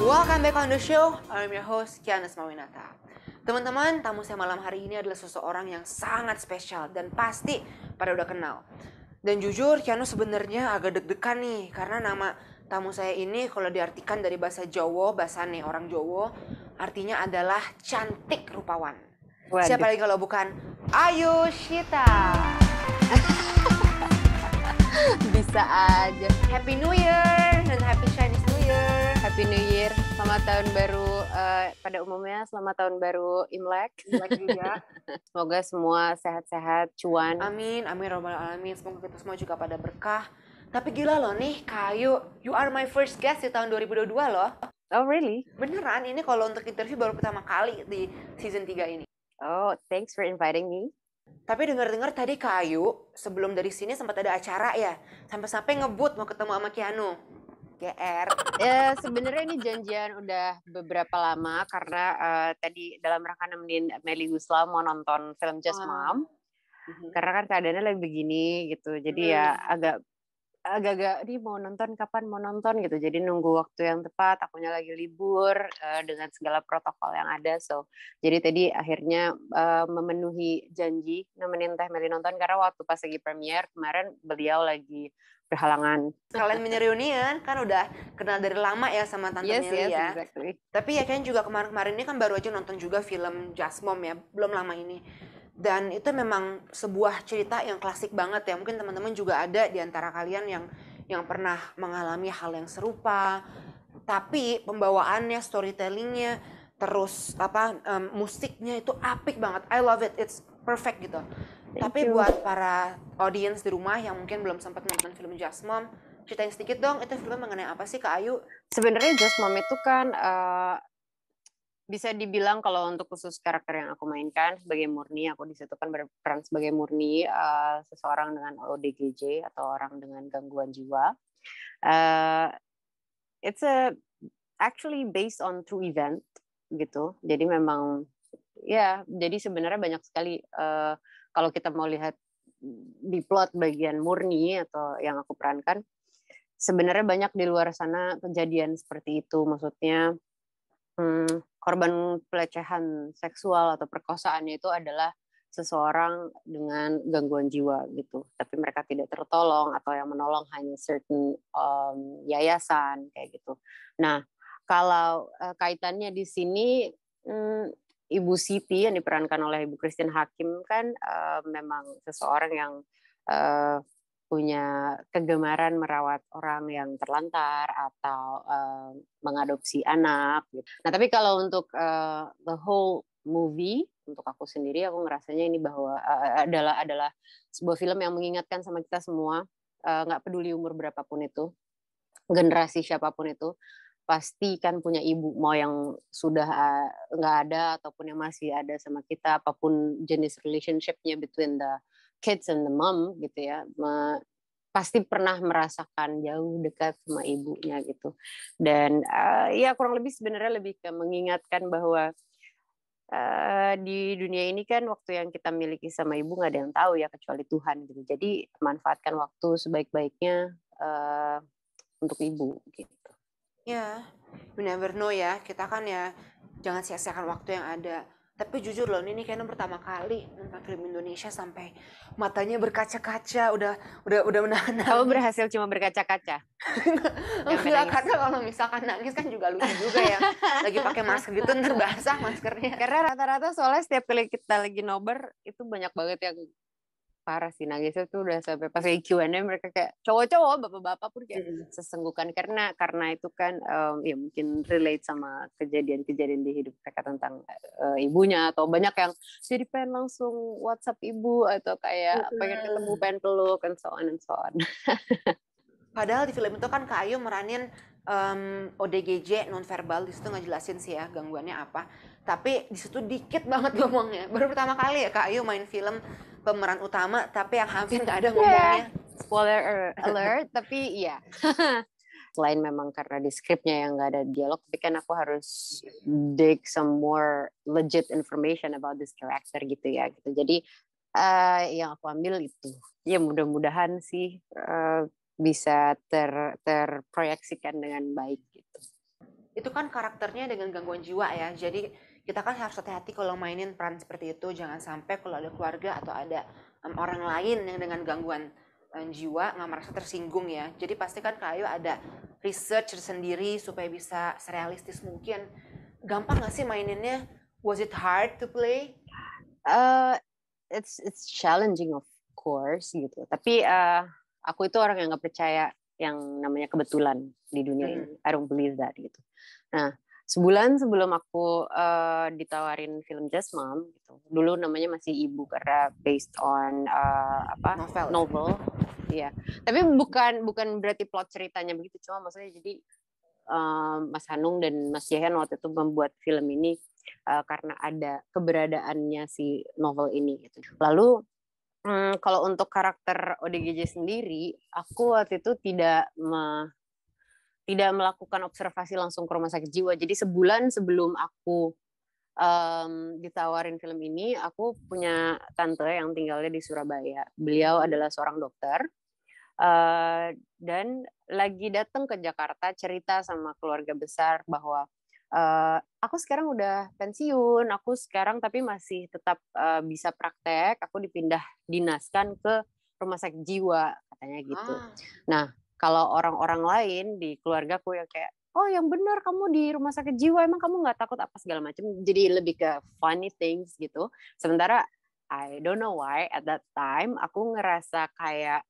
Welcome back on the show. I'm your host, Kianas Mawinata. Teman-teman, tamu saya malam hari ini adalah seseorang yang sangat spesial dan pasti pada udah kenal. Dan jujur, Kiano sebenarnya agak deg-degan nih karena nama tamu saya ini kalau diartikan dari bahasa Jawa, bahasane orang Jawa, artinya adalah cantik rupawan. Waduh. Siapa lagi kalau bukan Ayu Shita. Bisa aja. Happy New Year dan Happy Chinese New Year. Happy New Year. Selamat tahun baru pada umumnya. Selamat tahun baru Imlek. Imlek juga. Semoga semua sehat-sehat, cuan. Amin, amin robbal alamin. Semoga kita semua juga pada berkah. Tapi gila loh nih, Kak Ayu, you are my first guest di tahun 2022 loh. Oh really? Beneran, ini kalau untuk interview baru pertama kali di season 3 ini. Oh, thanks for inviting me. Tapi dengar-dengar tadi Kak Ayu, sebelum dari sini sempat ada acara ya. Sampai-sampai ngebut mau ketemu sama Kiano. GR. Ya, sebenarnya ini janjian udah beberapa lama karena tadi dalam rangka nemenin Melly Guslau mau nonton film Just Mom. Karena kan keadaannya lagi begini gitu. Jadi ya agak-agak nih mau nonton gitu. Jadi nunggu waktu yang tepat, akunya lagi libur dengan segala protokol yang ada. Jadi tadi akhirnya memenuhi janji nemenin Teh Melly nonton karena waktu pas lagi premiere kemarin beliau lagi berhalangan. Kalian mini reunian kan udah kenal dari lama ya sama Tante Melly ya. Exactly. Tapi ya kayaknya juga kemarin-kemarin ini kan baru aja nonton juga film Just Mom ya, belum lama ini. Dan itu memang sebuah cerita yang klasik banget ya. Mungkin teman-teman juga ada di antara kalian yang pernah mengalami hal yang serupa. Tapi pembawaannya, storytellingnya, terus musiknya itu apik banget. I love it, it's perfect gitu. Tapi buat para audiens di rumah yang mungkin belum sempat nonton film Just Mom, ceritain sedikit dong, itu film mengenai apa sih Kak Ayu? Sebenarnya Just Mom itu kan bisa dibilang kalau untuk khusus karakter yang aku mainkan sebagai Murni, aku di situ kan berperan sebagai Murni, seseorang dengan ODGJ atau orang dengan gangguan jiwa. It's actually based on true event gitu. Jadi memang ya, jadi sebenarnya banyak sekali kalau kita mau lihat di plot bagian Murni atau yang aku perankan, sebenarnya banyak di luar sana kejadian seperti itu. Maksudnya korban pelecehan seksual atau perkosaannya itu adalah seseorang dengan gangguan jiwa gitu. Tapi mereka tidak tertolong atau yang menolong hanya certain yayasan kayak gitu. Nah, kalau kaitannya di sini Ibu Siti yang diperankan oleh Ibu Christine Hakim kan memang seseorang yang punya kegemaran merawat orang yang terlantar atau mengadopsi anak. Gitu. Nah, tapi kalau untuk the whole movie, untuk aku sendiri, aku ngerasanya ini bahwa adalah sebuah film yang mengingatkan sama kita semua, nggak peduli umur berapapun itu, generasi siapapun itu, pasti kan punya ibu, mau yang sudah nggak ada ataupun yang masih ada sama kita, apapun jenis relationship-nya between the kids and the mom gitu ya, pasti pernah merasakan jauh dekat sama ibunya gitu. Dan ya kurang lebih sebenarnya lebih ke mengingatkan bahwa di dunia ini kan waktu yang kita miliki sama ibu nggak ada yang tahu ya kecuali Tuhan gitu. Jadi manfaatkan waktu sebaik-baiknya untuk ibu gitu. Ya, you never know ya. Kita kan ya jangan sia-siakan waktu yang ada. Tapi jujur loh, ini kayaknya pertama kali nonton film Indonesia sampai matanya berkaca-kaca, udah menahan. Kamu berhasil cuma berkaca-kaca? Enggak, karena kalau misalkan nangis kan juga lucu juga ya. Lagi pakai masker gitu ntar basah maskernya. Karena rata-rata soalnya setiap kali kita lagi nobar itu banyak banget yang parah sih nangisnya tuh udah sampai pas lagi Q&A mereka kayak cowok-cowok, bapak-bapak pun kayak sesenggukan karena itu kan ya mungkin relate sama kejadian-kejadian di hidup mereka tentang ibunya atau banyak yang jadi pengen langsung WhatsApp ibu atau kayak pengen ketemu, pengen peluk and so on. Padahal di film itu kan Kak Ayu meranin ODGJ nonverbal, di situ ngejelasin sih ya gangguannya apa. Tapi di situ dikit banget ngomongnya. Baru pertama kali ya Kak Ayu main film pemeran utama tapi yang hampir nggak ada ngomongnya. Spoiler alert, tapi iya. Selain memang karena di skripnya yang nggak ada dialog, tapi kan aku harus dig some more legit information about this character gitu ya. Gitu. Jadi yang aku ambil itu, ya mudah-mudahan sih bisa terproyeksikan dengan baik gitu. itu kan karakternya dengan gangguan jiwa ya. Jadi kita kan harus hati-hati kalau mainin peran seperti itu. Jangan sampai kalau ada keluarga atau ada orang lain yang dengan gangguan jiwa nggak merasa tersinggung ya. Jadi pasti kan Kak Ayu ada research sendiri supaya bisa serealistis mungkin. Gampang nggak sih maininnya? Was it hard to play? It's challenging of course gitu. Tapi aku itu orang yang nggak percaya yang namanya kebetulan di dunia ini. I don't believe that gitu. Nah, sebulan sebelum aku ditawarin film Just Mom gitu. Dulu namanya masih Ibu karena based on novel. Iya. Tapi bukan berarti plot ceritanya begitu, cuma maksudnya jadi Mas Hanung dan Mas Jehan waktu itu membuat film ini karena ada keberadaannya si novel ini gitu. Lalu kalau untuk karakter ODGJ sendiri, aku waktu itu tidak melakukan observasi langsung ke rumah sakit jiwa. Jadi sebulan sebelum aku ditawarin film ini, aku punya tante yang tinggalnya di Surabaya. Beliau adalah seorang dokter. Dan lagi datang ke Jakarta cerita sama keluarga besar bahwa aku sekarang udah pensiun, aku sekarang tapi masih tetap bisa praktek, aku dipindah dinaskan ke rumah sakit jiwa katanya gitu. Nah, kalau orang-orang lain di keluargaku yang kayak, oh yang benar kamu di rumah sakit jiwa, emang kamu nggak takut apa segala macam, jadi lebih ke funny things gitu. Sementara I don't know why at that time aku ngerasa kayak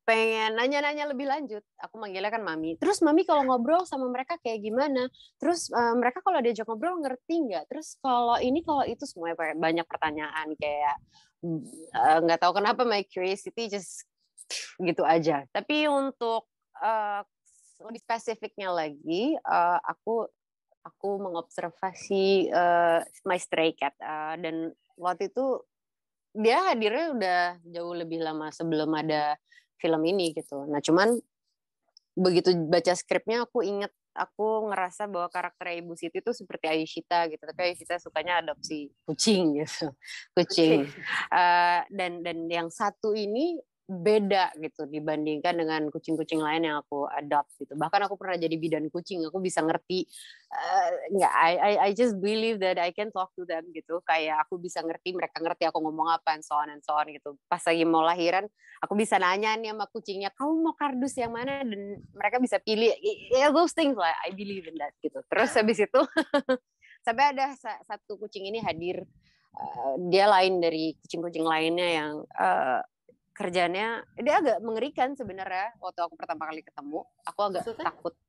pengen nanya-nanya lebih lanjut. Aku manggilnya kan Mami. Terus Mami kalau ngobrol sama mereka kayak gimana? Terus mereka kalau diajak ngobrol ngerti nggak? Terus kalau ini kalau itu semuanya banyak pertanyaan kayak nggak tahu kenapa my curiosity just gitu aja. Tapi untuk lebih spesifiknya lagi, aku mengobservasi my stray cat dan waktu itu dia hadirnya udah jauh lebih lama sebelum ada film ini gitu. Nah cuman begitu baca skripnya aku ngerasa bahwa karakter Ibu Siti itu seperti Ayushita gitu. Tapi Ayushita sukanya adopsi kucing gitu, kucing. Dan yang satu ini beda gitu dibandingkan dengan kucing-kucing lain yang aku adopt gitu. Bahkan aku pernah jadi bidan kucing, aku bisa ngerti I just believe that I can talk to them gitu. Kayak aku bisa ngerti, mereka ngerti aku ngomong apa and so on gitu. Pas lagi mau lahiran, aku bisa nanya nih sama kucingnya, kamu mau kardus yang mana, dan mereka bisa pilih. Yeah, those things lah, I believe in that gitu. Terus habis itu sampai ada satu kucing ini hadir, dia lain dari kucing-kucing lainnya yang kerjanya dia agak mengerikan sebenarnya. Waktu aku pertama kali ketemu, aku agak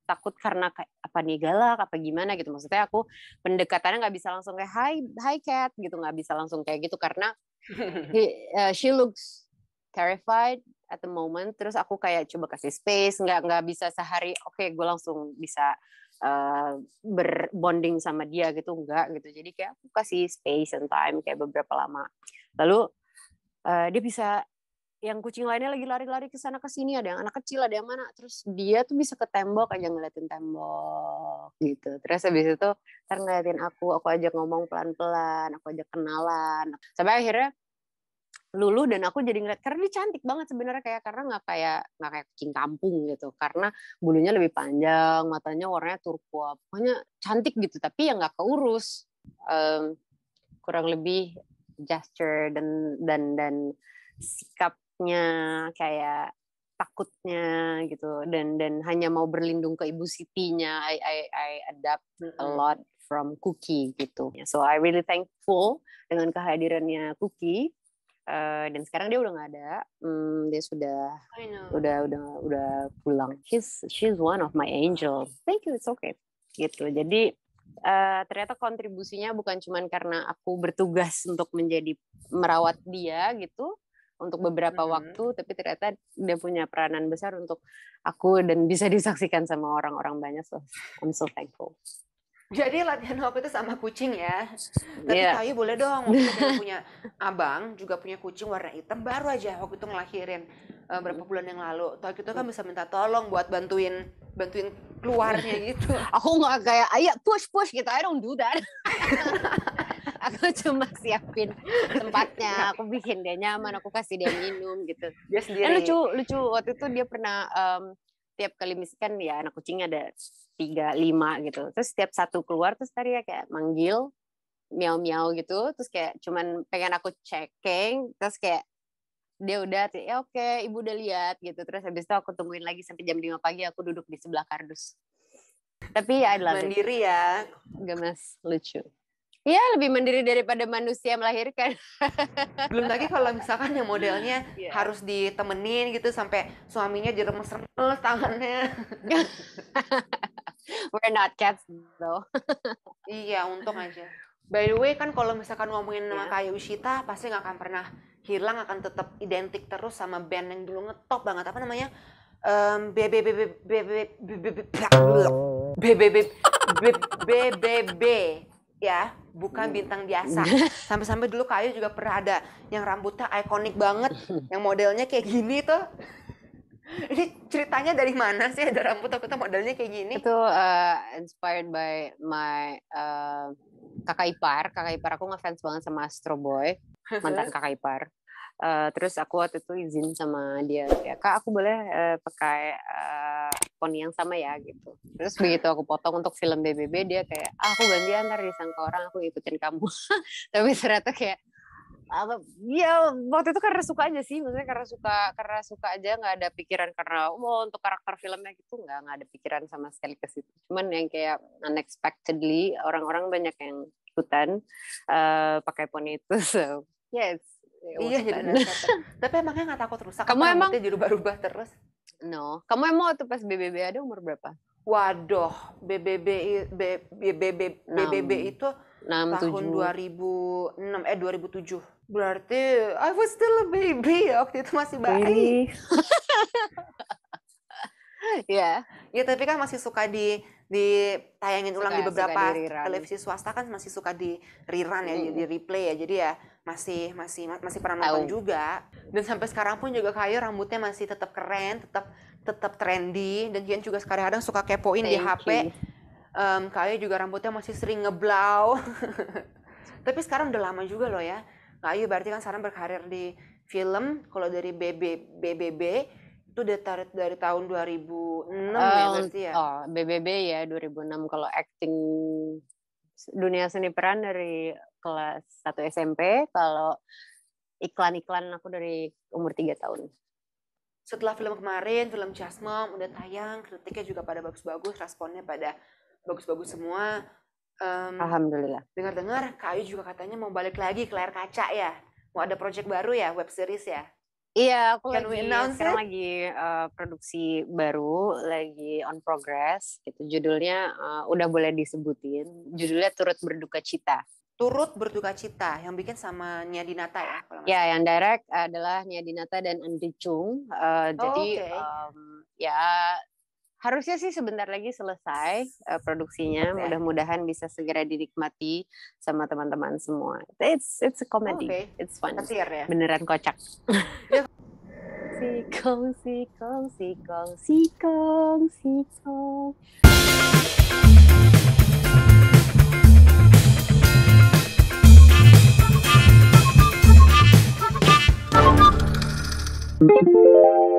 takut karena kayak apa nih, galak apa gimana gitu. Maksudnya aku pendekatannya nggak bisa langsung kayak hi cat gitu, nggak bisa langsung kayak gitu karena she looks terrified at the moment. Terus aku kayak coba kasih space, nggak bisa sehari oke, gue langsung bisa berbonding sama dia gitu, enggak gitu. Jadi kayak aku kasih space and time kayak beberapa lama. Lalu dia bisa, yang kucing lainnya lagi lari-lari ke sana ke sini, ada yang anak kecil, ada yang mana, terus dia tuh bisa ke tembok aja ngeliatin tembok gitu. Terus habis itu ntar ngeliatin aku ajak ngomong pelan-pelan, aku ajak kenalan, sampai akhirnya luluh. Dan aku jadi ngeliat karena dia cantik banget sebenarnya, karena nggak kayak kucing kampung gitu, karena bulunya lebih panjang, matanya warnanya turquoise, pokoknya cantik gitu, tapi ya nggak keurus. Kurang lebih gesture dan sikapnya kayak takutnya gitu, dan hanya mau berlindung ke Ibu Siti-nya. I adapt a lot from Cookie gitu. So I really thankful dengan kehadirannya Cookie. Dan sekarang dia udah nggak ada. Dia udah pulang. She's one of my angel. Thank you, it's okay. Gitu. Jadi ternyata kontribusinya bukan cuma karena aku bertugas untuk merawat dia gitu untuk beberapa waktu, tapi ternyata dia punya peranan besar untuk aku dan bisa disaksikan sama orang-orang banyak. So I'm so thankful. Jadi latihan waktu itu sama kucing ya. Tapi Kayu boleh dong, waktu kita punya abang juga punya kucing warna hitam, baru aja waktu itu ngelahirin berapa bulan yang lalu. Waktu itu kan bisa minta tolong buat bantuin keluarnya gitu. Aku nggak kayak ayo push gitu, I don't do that. Aku cuma siapin tempatnya, aku bikin dia nyaman, aku kasih dia minum gitu. Dia sendiri. Lucu waktu itu dia pernah tiap kali misalkan ya anak kucingnya ada 3, 5 gitu. Terus setiap satu keluar terus tadi ya kayak manggil miau-miau gitu, terus kayak cuman pengen aku checking, terus kayak dia udah ya oke, ibu udah lihat gitu. Terus habis itu aku tungguin lagi sampai jam 5 pagi aku duduk di sebelah kardus. Tapi I love it. Mandiri ya. Gemes, lucu. Ya, lebih mandiri daripada manusia melahirkan. Belum lagi kalau misalkan yang modelnya harus ditemenin gitu sampai suaminya diremes-remes tangannya. We're not cats though. Iya, untung aja. By the way kan kalau misalkan ngomongin nama Kaya Ushita pasti nggak akan pernah hilang, akan tetap identik terus sama band yang dulu ngetop banget. Apa namanya? BBB ya, bukan bintang biasa. Sampai-sampai dulu Kayu juga pernah ada yang rambutnya ikonik banget, yang modelnya kayak gini tuh. Ini ceritanya dari mana sih ada rambut aku tuh modelnya kayak gini? Itu inspired by my kakak ipar. Kakak ipar aku ngefans banget sama Astro Boy, mantan kakak ipar. Terus aku waktu itu izin sama dia, ya Kak aku boleh pakai poni yang sama ya gitu. Terus begitu aku potong untuk film BBB dia kayak aku gantian, ntar disangka orang aku ikutin kamu. Tapi ternyata kayak ya waktu itu karena suka aja sih, maksudnya karena suka aja, nggak ada pikiran karena untuk karakter filmnya gitu, nggak ada pikiran sama sekali ke situ. Cuman yang kayak unexpectedly orang-orang banyak yang ikutan pakai poni itu, so yes. Iya jadi tapi emangnya nggak takut rusak? Kamu emang jadi rubah-rubah terus? No, kamu emang waktu pas BBB ada umur berapa? Waduh, BBB itu 6, tahun 7. 2007. Berarti I was still a baby ya, waktu itu masih bayi. Iya. Ya tapi kan masih suka ditayangin ulang di beberapa di televisi swasta kan masih suka di rerun ya, di replay ya. Jadi ya masih pernah nonton juga. Dan sampai sekarang pun juga Kayu rambutnya masih tetap keren, tetap trendy, dan Jian juga kadang-kadang suka kepoin di HP. Kayu juga rambutnya masih sering ngeblau. Tapi sekarang udah lama juga loh ya. Kayu berarti kan sekarang berkarir di film. Kalau dari BBB itu dari tahun 2006 ya berarti ya? Oh, BBB ya 2006. Kalau acting dunia seni peran dari kelas 1 SMP. Kalau iklan-iklan aku dari umur 3 tahun. Setelah film kemarin, film Jasmine udah tayang, kritiknya juga pada bagus-bagus, responnya pada bagus-bagus semua. Alhamdulillah. Dengar-dengar Kak Ayu juga katanya mau balik lagi ke layar kaca ya? Mau ada project baru ya, web series ya? Iya, aku sekarang lagi produksi baru, lagi on progress gitu. Judulnya udah boleh disebutin. Judulnya Turut Berduka Cita. Turut Berduka Cita, yang bikin sama Nia Dinata ya? Ya, yang direct adalah Nia Dinata dan Andi Chung. Jadi ya harusnya sih sebentar lagi selesai produksinya. Mudah-mudahan bisa segera dinikmati sama teman-teman semua. It's a comedy. It's fun. Ya? Beneran kocak. Sikong, sikong, sikong, sikong, sikong. Thank you.